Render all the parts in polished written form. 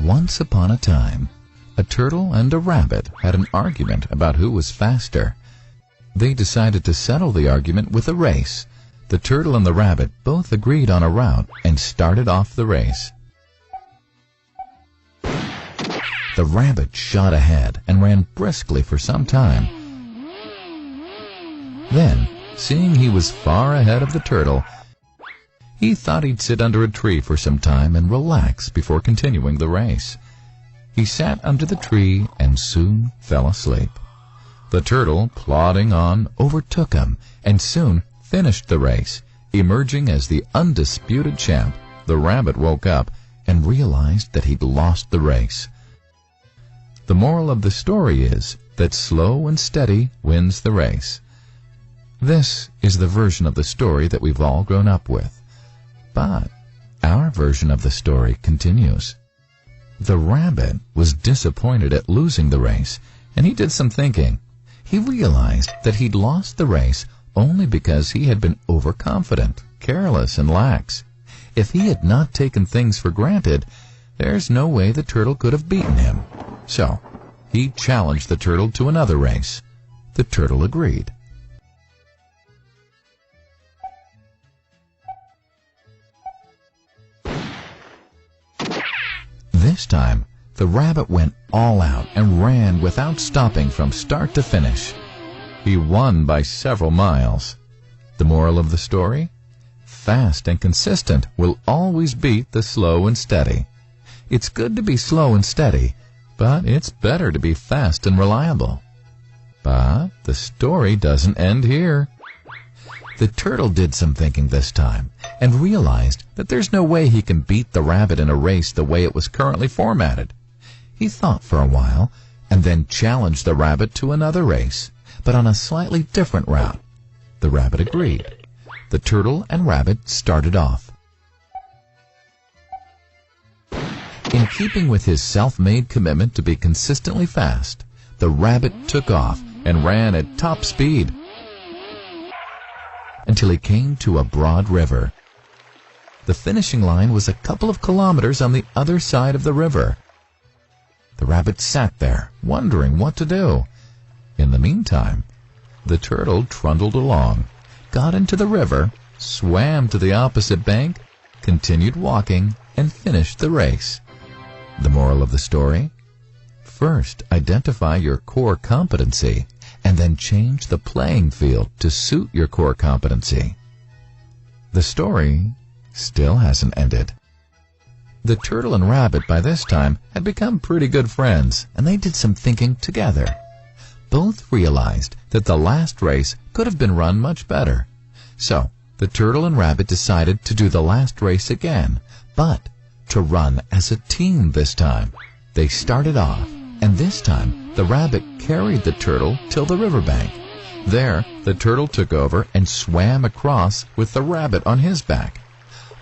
Once upon a time, a turtle and a rabbit had an argument about who was faster. They decided to settle the argument with a race. The turtle and the rabbit both agreed on a route and started off the race. The rabbit shot ahead and ran briskly for some time. Then, seeing he was far ahead of the turtle, he thought he'd sit under a tree for some time and relax before continuing the race. He sat under the tree and soon fell asleep. The turtle, plodding on, overtook him and soon finished the race, emerging as the undisputed champ. The rabbit woke up and realized that he'd lost the race. The moral of the story is that slow and steady wins the race. This is the version of the story that we've all grown up with. But our version of the story continues. The rabbit was disappointed at losing the race, and he did some thinking. He realized that he'd lost the race only because he had been overconfident, careless, and lax. If he had not taken things for granted, there's no way the turtle could have beaten him. So, he challenged the turtle to another race. The turtle agreed. This time, the rabbit went all out and ran without stopping from start to finish. He won by several miles. The moral of the story? Fast and consistent will always beat the slow and steady. It's good to be slow and steady, but it's better to be fast and reliable. But the story doesn't end here. The turtle did some thinking this time and realized that there's no way he can beat the rabbit in a race the way it was currently formatted. He thought for a while and then challenged the rabbit to another race, but on a slightly different route. The rabbit agreed. The turtle and rabbit started off. In keeping with his self-made commitment to be consistently fast, the rabbit took off and ran at top speed until he came to a broad river. The finishing line was a couple of kilometers on the other side of the river. The rabbit sat there, wondering what to do. In the meantime, the turtle trundled along, got into the river, swam to the opposite bank, continued walking, and finished the race. The moral of the story? First, identify your core competency, and then change the playing field to suit your core competency. The story still hasn't ended. The turtle and rabbit by this time had become pretty good friends, and they did some thinking together. Both realized that the last race could have been run much better. So, the turtle and rabbit decided to do the last race again, but to run as a team this time. They started off, and this time the rabbit carried the turtle till the riverbank. There, the turtle took over and swam across with the rabbit on his back.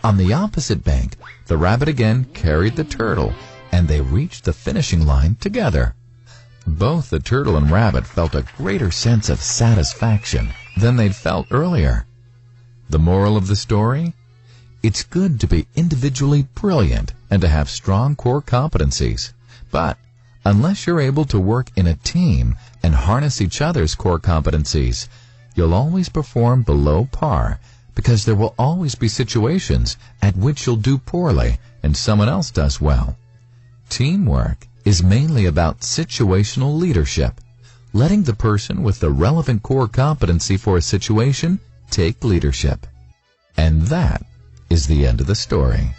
On the opposite bank, the rabbit again carried the turtle, and they reached the finishing line together. Both the turtle and rabbit felt a greater sense of satisfaction than they'd felt earlier. The moral of the story? It's good to be individually brilliant and to have strong core competencies. But unless you're able to work in a team and harness each other's core competencies, you'll always perform below par, because there will always be situations at which you'll do poorly and someone else does well. Teamwork is mainly about situational leadership, letting the person with the relevant core competency for a situation take leadership. And that is the end of the story.